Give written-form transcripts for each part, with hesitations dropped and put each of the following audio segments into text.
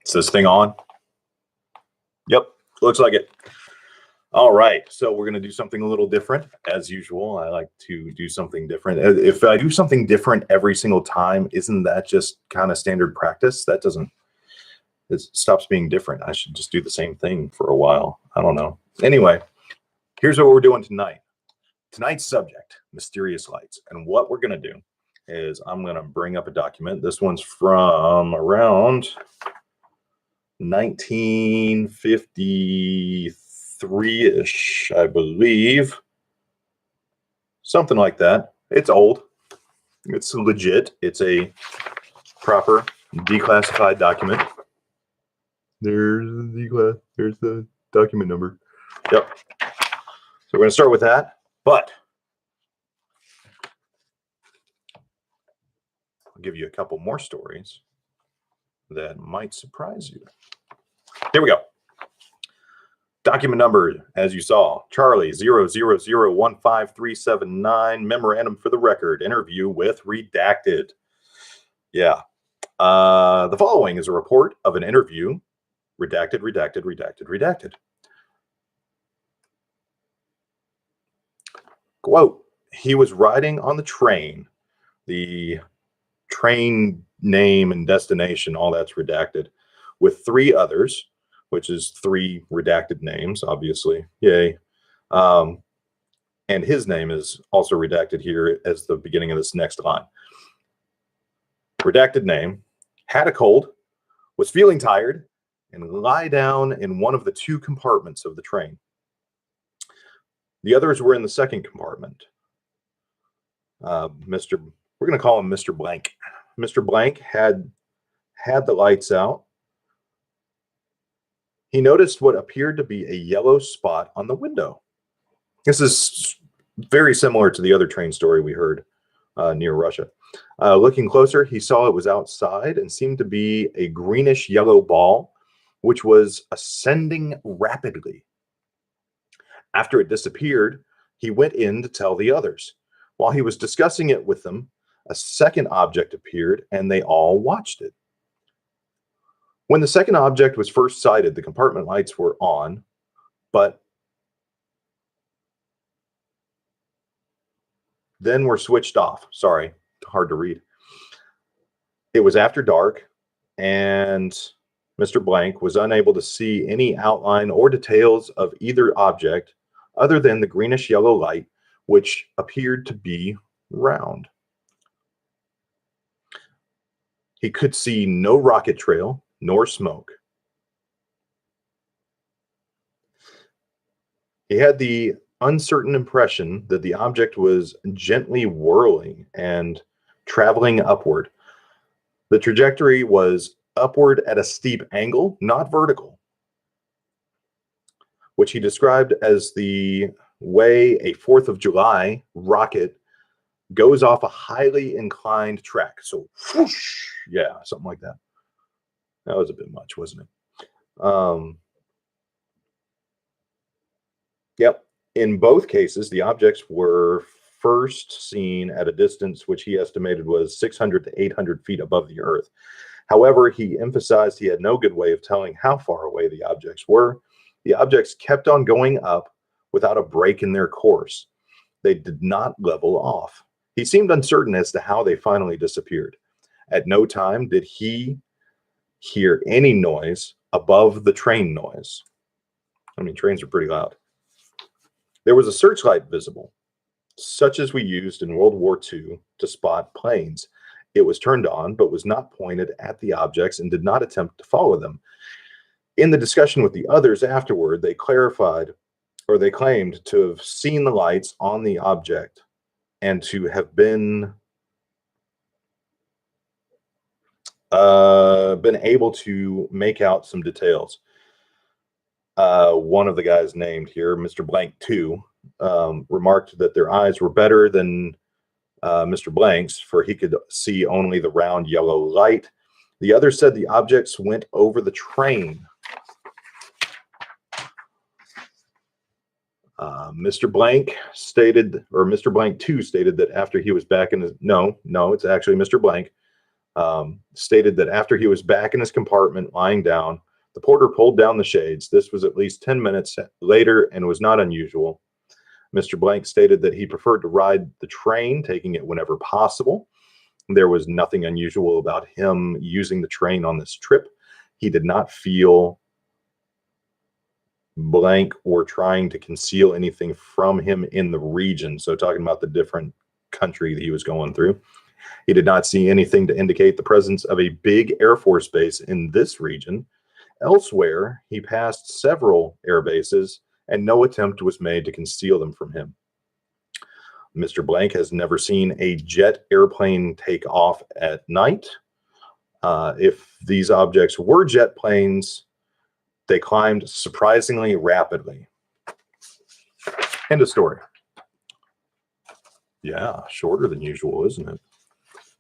Is this thing on? Yep, looks like it. All right, so we're going to do something a little different. As usual, I like to do something different. If I do something different every single time, isn't that just kind of standard practice? That doesn't, it stops being different. I should just do the same thing for a while. I don't know. Anyway, here's what we're doing tonight. Tonight's subject, mysterious lights. And what we're going to do is I'm going to bring up a document. This one's from around 1953-ish, I believe. Something like that. It's old. It's legit. It's a proper declassified document. There's the document number. Yep. So we're going to start with that. But I'll give you a couple more stories that might surprise you. Here we go. Document number, as you saw, Charlie 00015379, memorandum for the record, interview with redacted. Yeah. The following is a report of an interview. Redacted. Quote, he was riding on the train. The train name and destination, all that's redacted, with three others, which is three redacted names, obviously. Yay. And his name is also redacted here as the beginning of this next line. Redacted name, had a cold, was feeling tired, and lie down in one of the two compartments of the train. The others were in the second compartment. We're going to call him Mr. Blank. Mr. Blank had the lights out. He noticed what appeared to be a yellow spot on the window. This is very similar to the other train story we heard near Russia. Looking closer, he saw it was outside and seemed to be a greenish yellow ball, which was ascending rapidly. After it disappeared, he went in to tell the others. While he was discussing it with them, a second object appeared and they all watched it. When the second object was first sighted, the compartment lights were on, but then were switched off. Sorry, hard to read. It was after dark, and Mr. Blank was unable to see any outline or details of either object other than the greenish yellow light, which appeared to be round. He could see no rocket trail nor smoke. He had the uncertain impression that the object was gently whirling and traveling upward. The trajectory was upward at a steep angle, not vertical, which he described as the way a 4th of July rocket goes off a highly inclined track. So, whoosh, yeah, something like that. That was a bit much, wasn't it? Yep. In both cases, the objects were first seen at a distance which he estimated was 600 to 800 feet above the Earth. However, he emphasized he had no good way of telling how far away the objects were. The objects kept on going up without a break in their course. They did not level off. He seemed uncertain as to how they finally disappeared. At no time did he hear any noise above the train noise. I mean, trains are pretty loud. There was a searchlight visible, such as we used in World War II to spot planes. It was turned on, but was not pointed at the objects and did not attempt to follow them. In the discussion with the others afterward, they clarified, or they claimed to have seen the lights on the object and to have been able to make out some details. One of the guys named here, Mr. Blank 2, remarked that their eyes were better than Mr. Blank's, for he could see only the round yellow light. The other said the objects went over the train. Mr. Blank stated, or Mr. Blank 2 stated that after he was back in his, no, it's actually Mr. Blank. stated that after he was back in his compartment lying down, the porter pulled down the shades. This was at least 10 minutes later and was not unusual. Mr. Blank stated that he preferred to ride the train, taking it whenever possible. There was nothing unusual about him using the train on this trip. He did not feel Blank or trying to conceal anything from him in the region. So talking about the different country that he was going through. He did not see anything to indicate the presence of a big Air Force base in this region. Elsewhere, he passed several air bases, and no attempt was made to conceal them from him. Mr. Blank has never seen a jet airplane take off at night. If these objects were jet planes, they climbed surprisingly rapidly. End of story. Yeah, shorter than usual, isn't it?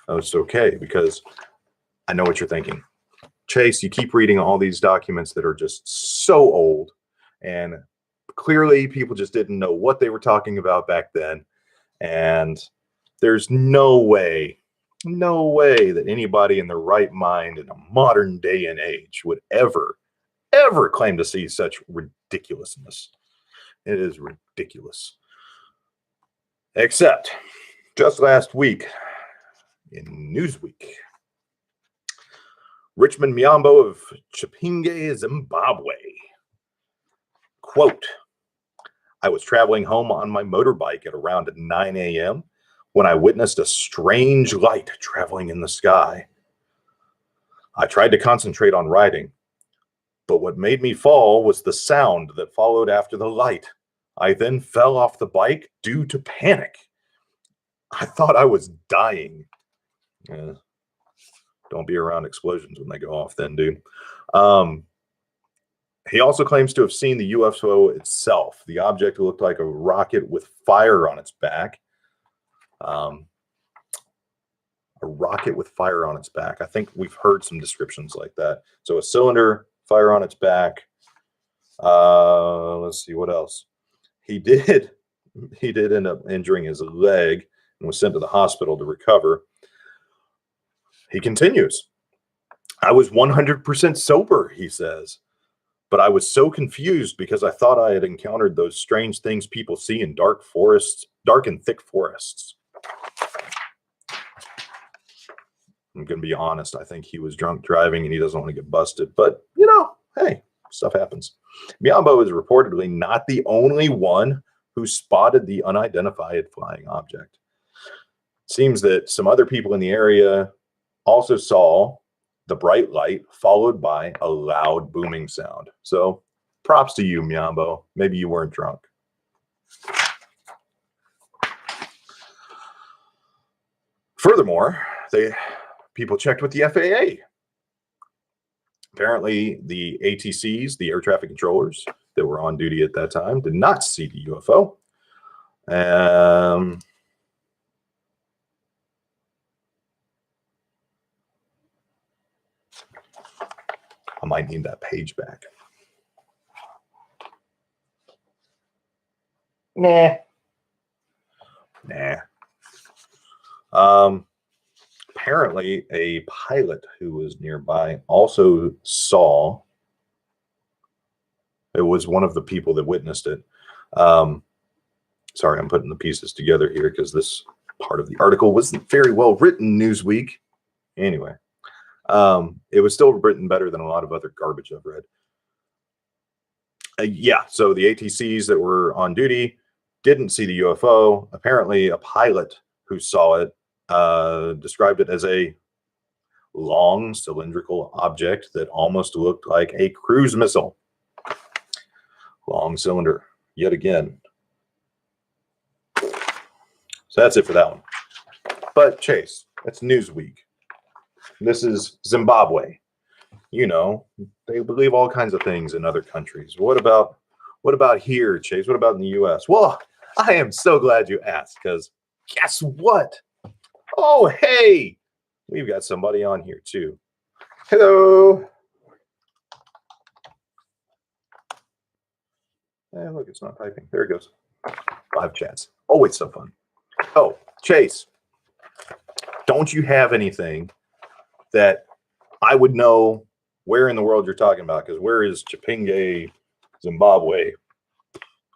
Oh, it's okay, because I know what you're thinking. Chase, you keep reading all these documents that are just so old, and clearly people just didn't know what they were talking about back then. And there's no way that anybody in their right mind in a modern day and age would ever claim to see such ridiculousness. It is ridiculous. Except just last week in Newsweek, Richmond Miambo of Chipinge, Zimbabwe. Quote, I was traveling home on my motorbike at around 9 a.m. when I witnessed a strange light traveling in the sky. I tried to concentrate on riding, but what made me fall was the sound that followed after the light. I then fell off the bike due to panic. I thought I was dying. Don't be around explosions when they go off then, dude. He also claims to have seen the UFO itself. The object looked like a rocket with fire on its back. A rocket with fire on its back. I think we've heard some descriptions like that. So a cylinder, fire on its back. Let's see, what else? He did end up injuring his leg and was sent to the hospital to recover. He continues. I was 100% sober, he says, but I was so confused because I thought I had encountered those strange things people see in dark and thick forests. I'm going to be honest. I think he was drunk driving and he doesn't want to get busted, but hey, stuff happens. Miambo is reportedly not the only one who spotted the unidentified flying object. It seems that some other people in the area also saw the bright light followed by a loud booming sound. So props to you, Miambo. Maybe you weren't drunk. Furthermore, people checked with the FAA. Apparently, the ATCs, the air traffic controllers that were on duty at that time, did not see the UFO. I might need that page back. Nah. Apparently, a pilot who was nearby also saw. It was one of the people that witnessed it. Sorry, I'm putting the pieces together here because this part of the article wasn't very well written, Newsweek. Anyway, it was still written better than a lot of other garbage I've read. So the ATCs that were on duty didn't see the UFO. Apparently, a pilot who saw it described it as a long cylindrical object that almost looked like a cruise missile. Long cylinder, yet again. So that's it for that one. But Chase, that's Newsweek. This is Zimbabwe. They believe all kinds of things in other countries. What about here, Chase? What about in the US? Well, I am so glad you asked, because guess what? Oh, hey, we've got somebody on here too. Hello. Look, it's not typing. There it goes. Live chats. Always so fun. Oh, Chase, don't you have anything that I would know where in the world you're talking about, because where is Chipinge, Zimbabwe?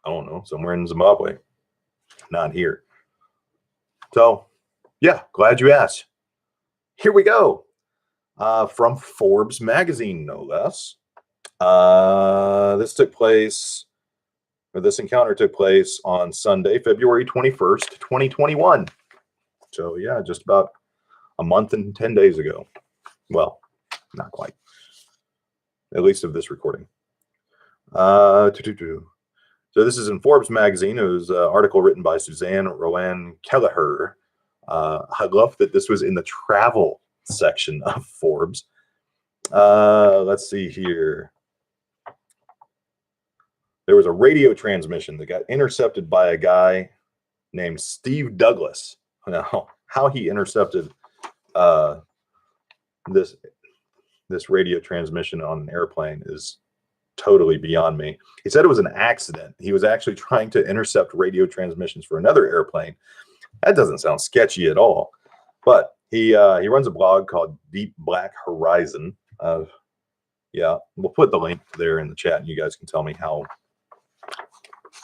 I don't know, somewhere in Zimbabwe, not here. So, yeah, glad you asked. Here we go. From Forbes magazine, no less. This encounter took place on Sunday, February 21st, 2021. So, yeah, just about a month and 10 days ago. Well, not quite. At least of this recording. So this is in Forbes magazine. It was an article written by Suzanne Rowan Kelleher. I love that this was in the travel section of Forbes. Let's see here. There was a radio transmission that got intercepted by a guy named Steve Douglas. Now, how he intercepted this radio transmission on an airplane is totally beyond me. He said it was an accident. He was actually trying to intercept radio transmissions for another airplane. That doesn't sound sketchy at all. But he runs a blog called Deep Black Horizon. Yeah, we'll put the link there in the chat, and you guys can tell me how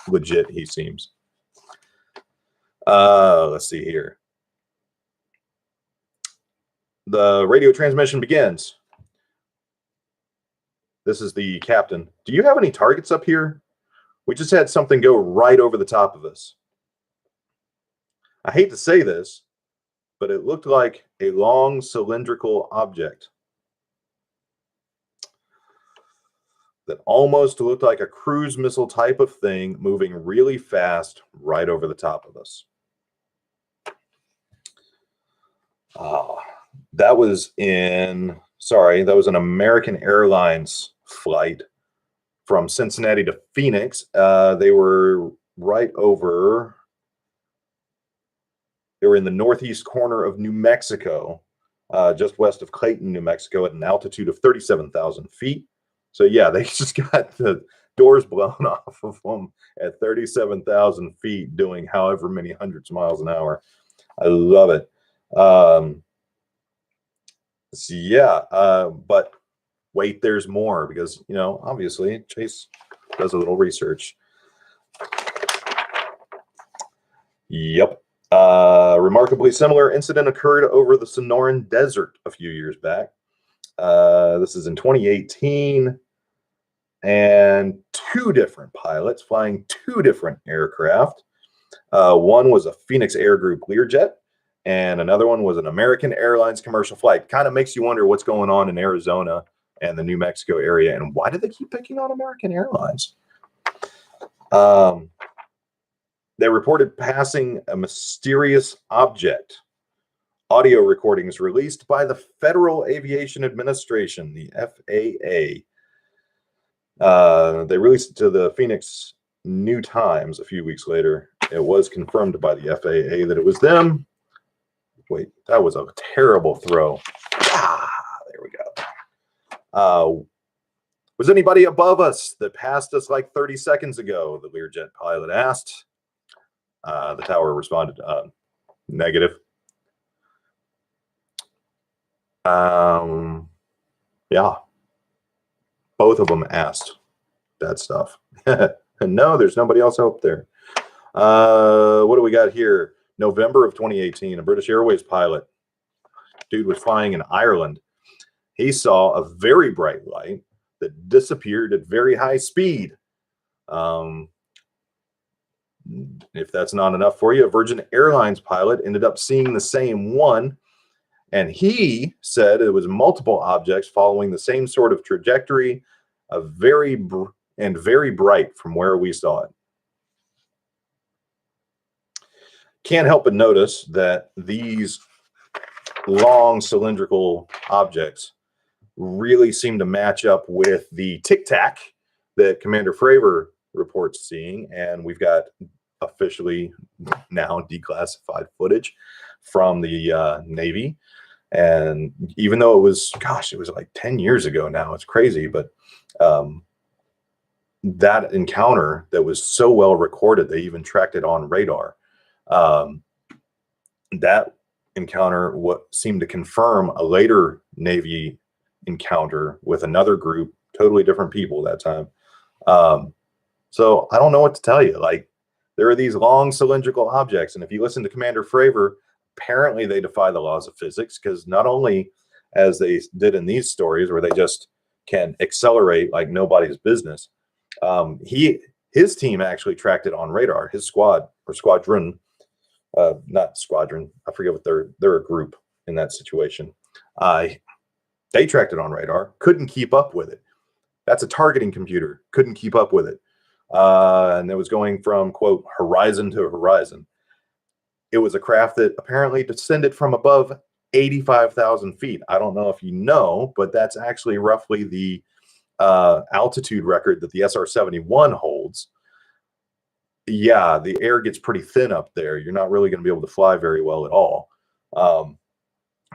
legit he seems. Let's see here. The radio transmission begins. This is the captain. Do you have any targets up here? We just had something go right over the top of us. I hate to say this, but it looked like a long cylindrical object that almost looked like a cruise missile type of thing moving really fast right over the top of us. That was an American Airlines flight from Cincinnati to Phoenix. They were in the northeast corner of New Mexico, just west of Clayton, New Mexico, at an altitude of 37,000 feet. So yeah, they just got the doors blown off of them at 37,000 feet, doing however many hundreds of miles an hour. I love it. So yeah, but wait, there's more, because, obviously Chase does a little research. Yep. Remarkably similar incident occurred over the Sonoran Desert a few years back. This is in 2018, and two different pilots flying two different aircraft. One was a Phoenix Air Group Learjet, and another one was an American Airlines commercial flight. Kind of makes you wonder what's going on in Arizona and the New Mexico area, and why do they keep picking on American Airlines? They reported passing a mysterious object. Audio recordings released by the Federal Aviation Administration, the FAA. They released it to the Phoenix New Times a few weeks later. It was confirmed by the FAA that it was them. Wait, that was a terrible throw. There we go. Was anybody above us that passed us like 30 seconds ago? The Learjet pilot asked. The tower responded, negative. Yeah. Both of them asked that stuff. No, there's nobody else up there. What do we got here? November of 2018, a British Airways pilot. Dude was flying in Ireland. He saw a very bright light that disappeared at very high speed. If that's not enough for you, a Virgin Airlines pilot ended up seeing the same one, and he said it was multiple objects following the same sort of trajectory, very bright from where we saw it. Can't help but notice that these long cylindrical objects really seem to match up with the Tic Tac that Commander Fravor reports seeing, and we've got officially now declassified footage from the Navy. And even though it was like 10 years ago now, it's crazy, but that encounter that was so well recorded, they even tracked it on radar. That encounter what seemed to confirm a later Navy encounter with another group, totally different people that time. So I don't know what to tell you. Like, there are these long cylindrical objects, and if you listen to Commander Fravor, apparently they defy the laws of physics, because not only, as they did in these stories where they just can accelerate like nobody's business, his team actually tracked it on radar. His squad or squadron, not squadron, I forget what they're a group in that situation. They tracked it on radar, couldn't keep up with it. That's a targeting computer, couldn't keep up with it. And it was going from, quote, horizon to horizon. It was a craft that apparently descended from above 85,000 feet. I don't know if you know, but that's actually roughly the altitude record that the SR-71 holds. Yeah, the air gets pretty thin up there. You're not really going to be able to fly very well at all.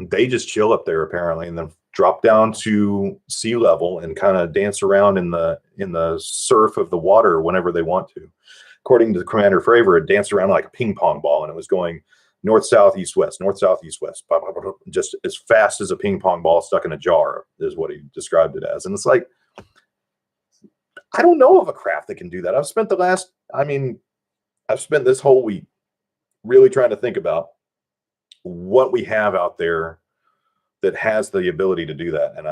They just chill up there apparently, and then drop down to sea level and kind of dance around in the surf of the water whenever they want to. According to Commander Fravor, it danced around like a ping pong ball, and it was going north, south, east, west, north, south, east, west, just as fast as a ping pong ball stuck in a jar, is what he described it as. And it's like, I don't know of a craft that can do that. I've spent this whole week really trying to think about what we have out there that has the ability to do that. And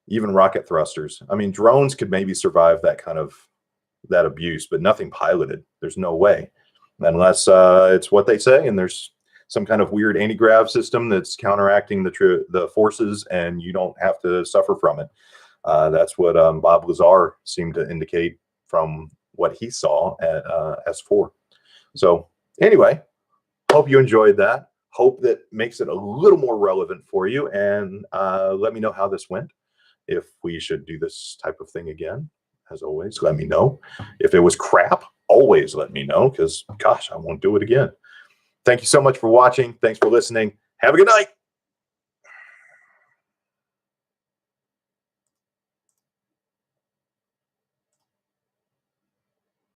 even rocket thrusters. I mean, drones could maybe survive that abuse, but nothing piloted. There's no way, unless it's what they say, and there's some kind of weird anti-grav system that's counteracting the forces, and you don't have to suffer from it. That's what Bob Lazar seemed to indicate from what he saw at S4. So anyway, hope you enjoyed that. Hope that makes it a little more relevant for you, and let me know how this went. If we should do this type of thing again, as always, let me know. If it was crap, always let me know, because gosh, I won't do it again. Thank you so much for watching. Thanks for listening. Have a good night.